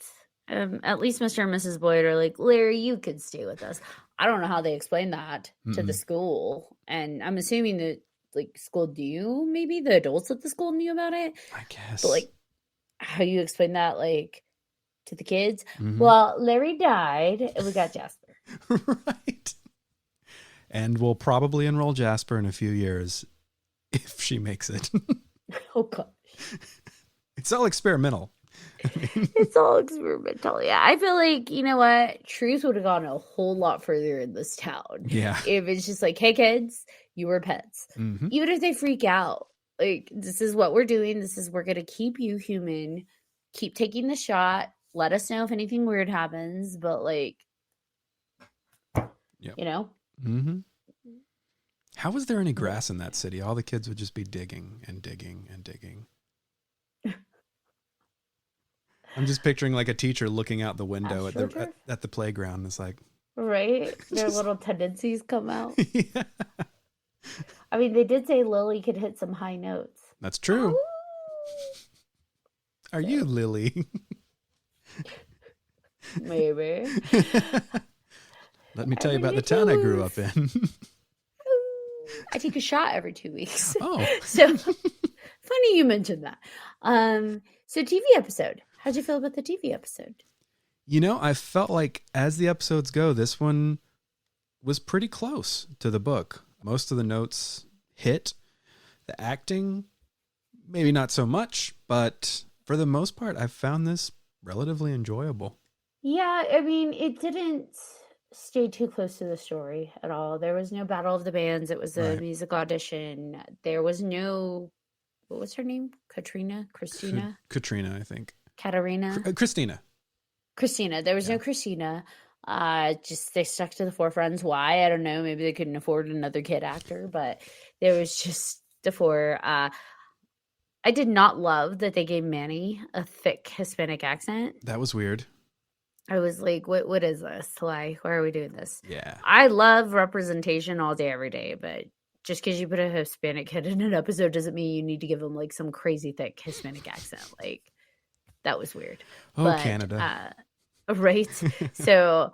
At least Mr. and Mrs. Boyd are like, Larry, you could stay with us. I don't know how they explain that to the school. And I'm assuming that, like, school knew, maybe the adults at the school knew about it. I guess. But, like, how you explain that, like, to the kids? Well, Larry died and we got Jasper. Right. And we'll probably enroll Jasper in a few years if she makes it. Oh, God. It's all experimental. It's all experimental. Yeah. I feel like, you know what? Truth would have gone a whole lot further in this town. Yeah. If it's just like, hey, kids, you were pets. Even if they freak out, like, this is what we're doing. We're going to keep you human. Keep taking the shot. Let us know if anything weird happens. But, like, you know? How was there any grass in that city? All the kids would just be digging and digging and digging. I'm just picturing like a teacher looking out the window at the playground. It's like, right? Their little tendencies come out. Yeah. I mean, they did say Lily could hit some high notes. That's true. Ooh. Are you Lily? Maybe. Let me tell you about the town I grew up in. I take a shot every 2 weeks. Oh. So funny you mentioned that. So TV episode. How'd you feel about the TV episode? You know, I felt like as the episodes go, this one was pretty close to the book. Most of the notes hit. The acting, maybe not so much, but for the most part, I found this relatively enjoyable. Yeah, I mean, it didn't stay too close to the story at all. There was no Battle of the Bands. It was a music audition. There was no, what was her name? Christina, I think. Katerina? Christina. There was no Christina. Just they stuck to the four friends. Why? I don't know. Maybe they couldn't afford another kid actor, but there was just the four. I did not love that they gave Manny a thick Hispanic accent. That was weird. I was like, what is this? Why are we doing this? Yeah. I love representation all day, every day, but just because you put a Hispanic kid in an episode doesn't mean you need to give him like some crazy thick Hispanic accent. Like, that was weird. Oh, but, Canada. Right? So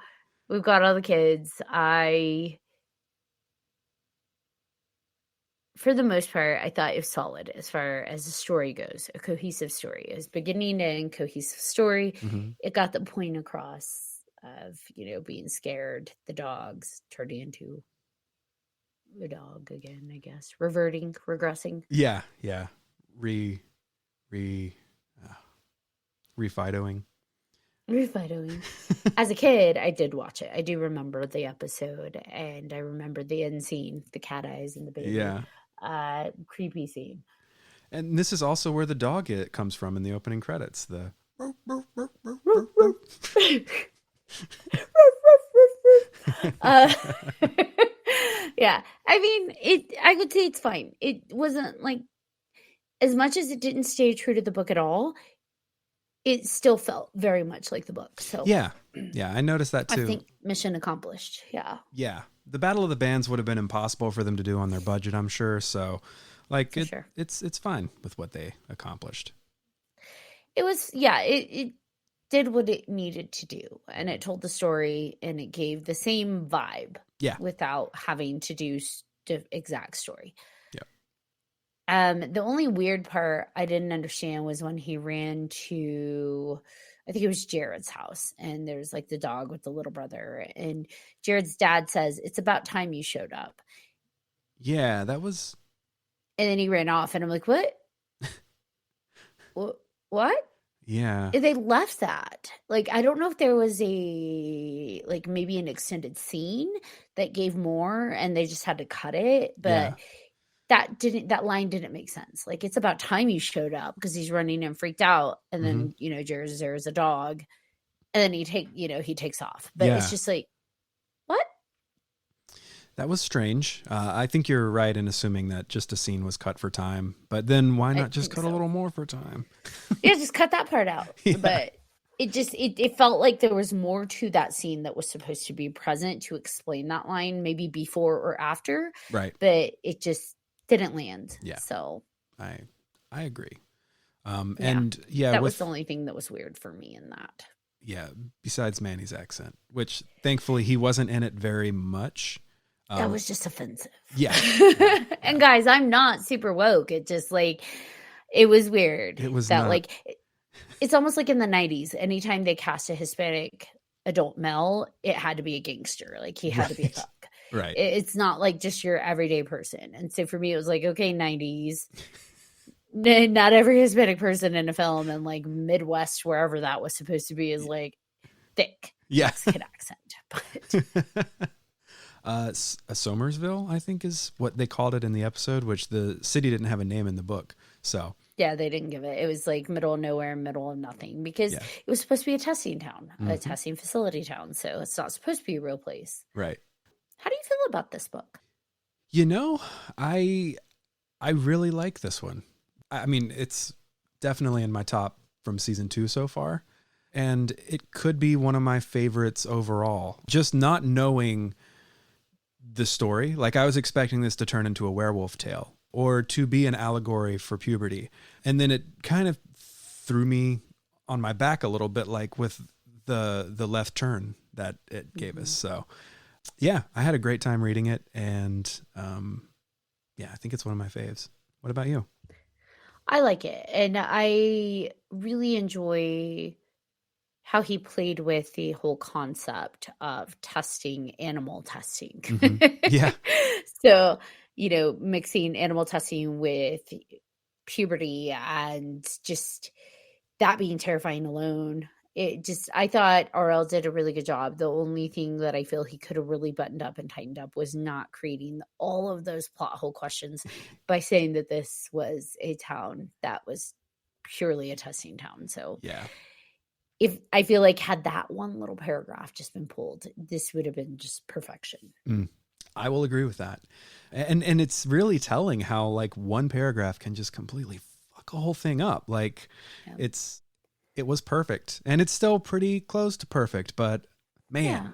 we've got all the kids. For the most part, I thought it was solid as far as the story goes. A cohesive story. It was beginning to end cohesive story. It got the point across of, being scared. The dogs turning into a dog again, I guess. Regressing. Yeah. Refidoing. As a kid, I did watch it. I do remember the episode, and I remember the end scene, the cat eyes and the baby. Yeah. Creepy scene. And this is also where the dog comes from in the opening credits. The yeah. I mean, I would say it's fine. It wasn't like, as much as it didn't stay true to the book at all, it still felt very much like the book. So Yeah. Yeah, I noticed that I too. think mission accomplished. Yeah. Yeah. The Battle of the Bands would have been impossible for them to do on their budget, I'm sure. So like For sure. it's fine with what they accomplished. It was, yeah, it did what it needed to do, and it told the story, and it gave the same vibe. Yeah. Without having to do the exact story. Yeah. The only weird part I didn't understand was when he ran to, I think it was Jared's house, and there's like the dog with the little brother, and Jared's dad says, "It's about time you showed up." Yeah, that was. And then he ran off, and I'm like, "What? What?" Yeah. They left that. Like, I don't know if there was a, like, maybe an extended scene that gave more and they just had to cut it, but that line didn't make sense. Like, it's about time you showed up, because he's running and freaked out, and then, Jared's there as a dog, and then he takes off. But it's just like, what? That was strange. I think you're right in assuming that just a scene was cut for time. But then why not just cut a little more for time? Yeah, just cut that part out. Yeah. But it felt like there was more to that scene that was supposed to be present to explain that line, maybe before or after. Right. But it just didn't land. Yeah. So I agree. And that was the only thing that was weird for me in that. Yeah. Besides Manny's accent, which thankfully he wasn't in it very much. That was just offensive. Yeah. And guys, I'm not super woke. It just like, it was weird. It was that not. Like, it's almost like in the 90s, anytime they cast a Hispanic adult male, it had to be a gangster. Like, he had to be a thug. Right. It's not like just your everyday person. And so for me, it was like, okay, 90s. Not every Hispanic person in a film, and like Midwest, wherever that was supposed to be, is like thick Mexican accent. But Somersville, I think, is what they called it in the episode, which the city didn't have a name in the book. So yeah, they didn't give it. It was like middle of nowhere, middle of nothing, because it was supposed to be a testing town, a testing facility town. So it's not supposed to be a real place. Right. How do you feel about this book? I really like this one. I mean, it's definitely in my top from season 2 so far. And it could be one of my favorites overall. Just not knowing the story. Like, I was expecting this to turn into a werewolf tale or to be an allegory for puberty. And then it kind of threw me on my back a little bit, like with the left turn that it gave us. So yeah, I had a great time reading it. And I think it's one of my faves. What about you? I like it. And I really enjoy how he played with the whole concept of animal testing. Yeah. So, mixing animal testing with puberty and just that being terrifying alone. I thought RL did a really good job. The only thing that I feel he could have really buttoned up and tightened up was not creating all of those plot hole questions by saying that this was a town that was purely a testing town. So yeah. If I feel like had that one little paragraph just been pulled, this would have been just perfection. I will agree with that. And it's really telling how like one paragraph can just completely fuck a whole thing up. Like it was perfect, and it's still pretty close to perfect, but man,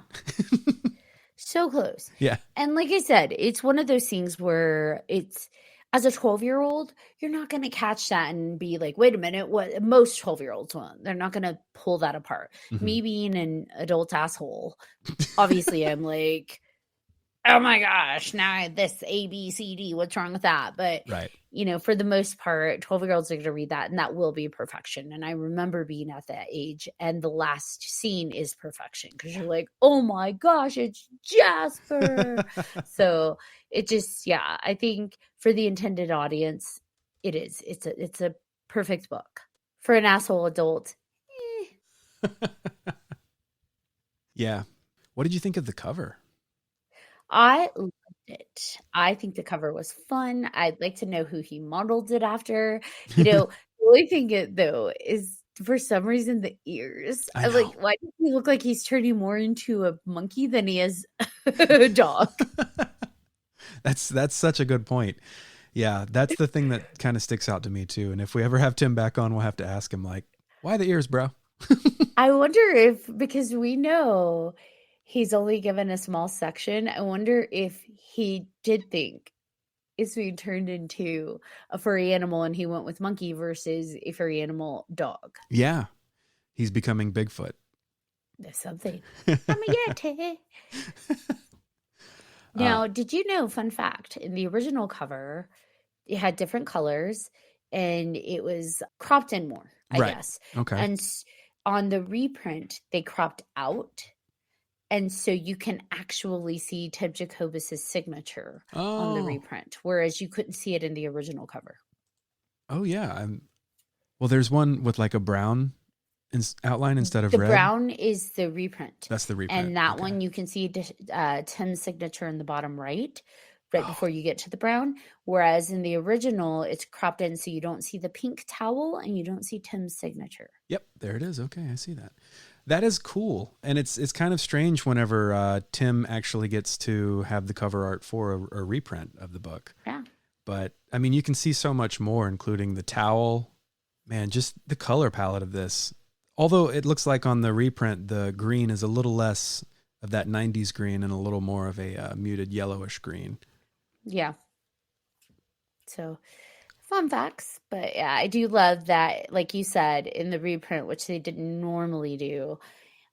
so close. Yeah. And like I said, it's one of those things where it's, as a 12-year-old, you're not going to catch that and be like, wait a minute, what most 12-year-olds want. They're not going to pull that apart. Me being an adult asshole, obviously I'm like, oh my gosh, now this A, B, C, D, what's wrong with that? But, for the most part, 12-year-olds are going to read that, and that will be perfection. And I remember being at that age, and the last scene is perfection, because you're like, oh my gosh, it's Jasper. So it just, I think for the intended audience, it is. It's a perfect book. For an asshole adult, Yeah. What did you think of the cover? I loved it. I think the cover was fun. I'd like to know who he modeled it after. The only thing though is, for some reason, the ears. I'm like, why does he look like he's turning more into a monkey than he is a dog? That's such a good point. Yeah, that's the thing that kind of sticks out to me too. And if we ever have Tim back on, we'll have to ask him like, why the ears, bro? I wonder if, because we know he's only given a small section, I wonder if he did think is being turned into a furry animal and he went with monkey versus a furry animal dog. Yeah. He's becoming Bigfoot. There's something. I'm a Yeti. Now, did you know, fun fact, in the original cover, it had different colors and it was cropped in more, I guess. Okay. And on the reprint, they cropped out. And so you can actually see Tim Jacobus's signature on the reprint, whereas you couldn't see it in the original cover. Oh, yeah. Well, there's one with like a brown outline instead of red. The brown is the reprint. That's the reprint. And that one you can see Tim's signature in the bottom right before you get to the brown. Whereas in the original, it's cropped in so you don't see the pink towel and you don't see Tim's signature. Yep, there it is. Okay, I see that. That is cool. And it's kind of strange whenever Tim actually gets to have the cover art for a reprint of the book. Yeah. But, I mean, you can see so much more, including the towel. Man, just the color palette of this. Although it looks like on the reprint, the green is a little less of that 90s green and a little more of a muted yellowish green. Yeah. So, fun facts. But yeah, I do love that, like you said, in the reprint, which they didn't normally do,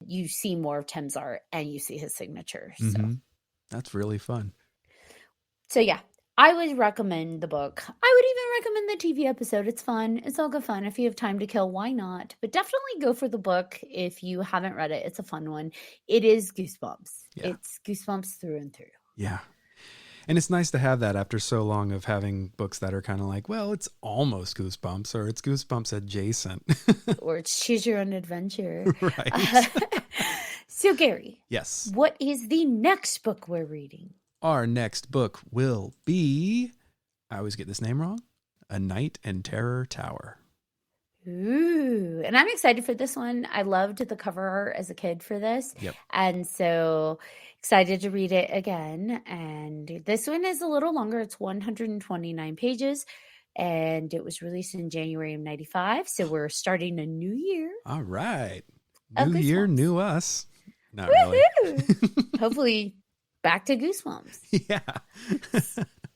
you see more of Tim's art and you see his signature. So that's really fun. So yeah, I would recommend the book. I would even recommend the TV episode. It's fun. It's all good fun. If you have time to kill, why not? But definitely go for the book if you haven't read it. It's a fun one. It is Goosebumps. Yeah. It's Goosebumps through and through. Yeah. And it's nice to have that after so long of having books that are kind of like, well, it's almost Goosebumps or it's Goosebumps adjacent. Or it's Choose Your Own Adventure. Right. So Gary. Yes. What is the next book we're reading? Our next book will be, I always get this name wrong, A Night in Terror Tower. Ooh, and I'm excited for this one. I loved the cover art as a kid for this. Yep. And so excited to read it again. And this one is a little longer. It's 129 pages. And it was released in January of 95. So we're starting a new year. All right. New year, new us. Not really. Hopefully back to Goosebumps. Yeah.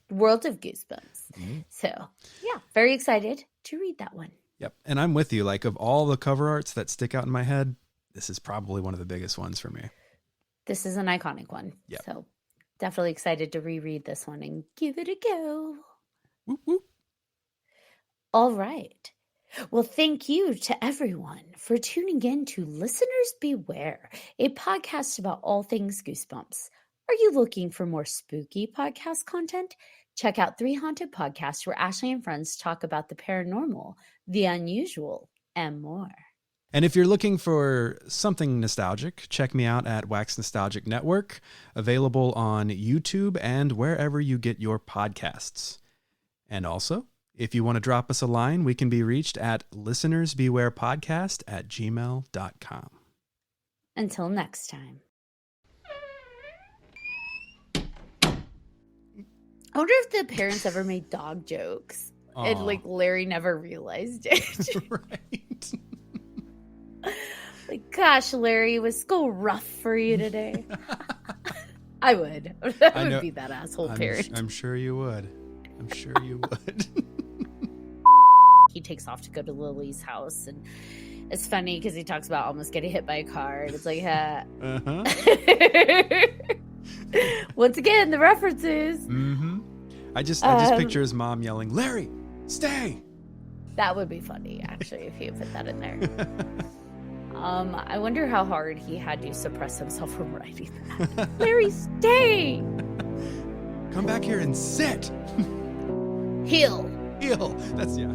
World of Goosebumps. Mm-hmm. So yeah, very excited to read that one. Yep. And I'm with you. Like, of all the cover arts that stick out in my head, this is probably one of the biggest ones for me. This is an iconic one. Yep. So definitely excited to reread this one and give it a go. Whoop, whoop. All right. Well, thank you to everyone for tuning in to Listeners Beware, a podcast about all things Goosebumps. Are you looking for more spooky podcast content? Check out 3 Haunted Podcasts, where Ashley and friends talk about the paranormal, the unusual, and more. And if you're looking for something nostalgic, check me out at Wax Nostalgic Network, available on YouTube and wherever you get your podcasts. And also, if you want to drop us a line, we can be reached at listenersbewarepodcast@gmail.com. Until next time. I wonder if the parents ever made dog jokes. Aww. And like Larry never realized it. Right. Like, gosh, Larry, was school rough for you today? I would. I would be that asshole parent. I'm sure you would. I'm sure you would. He takes off to go to Lily's house, and it's funny because he talks about almost getting hit by a car, and it's like, once again, the references. Mm-hmm. I just picture his mom yelling, "Larry, stay!" That would be funny, actually, if he put that in there. I wonder how hard he had to suppress himself from writing that. Larry, stay! Come back here and sit. Heel. That's, yeah.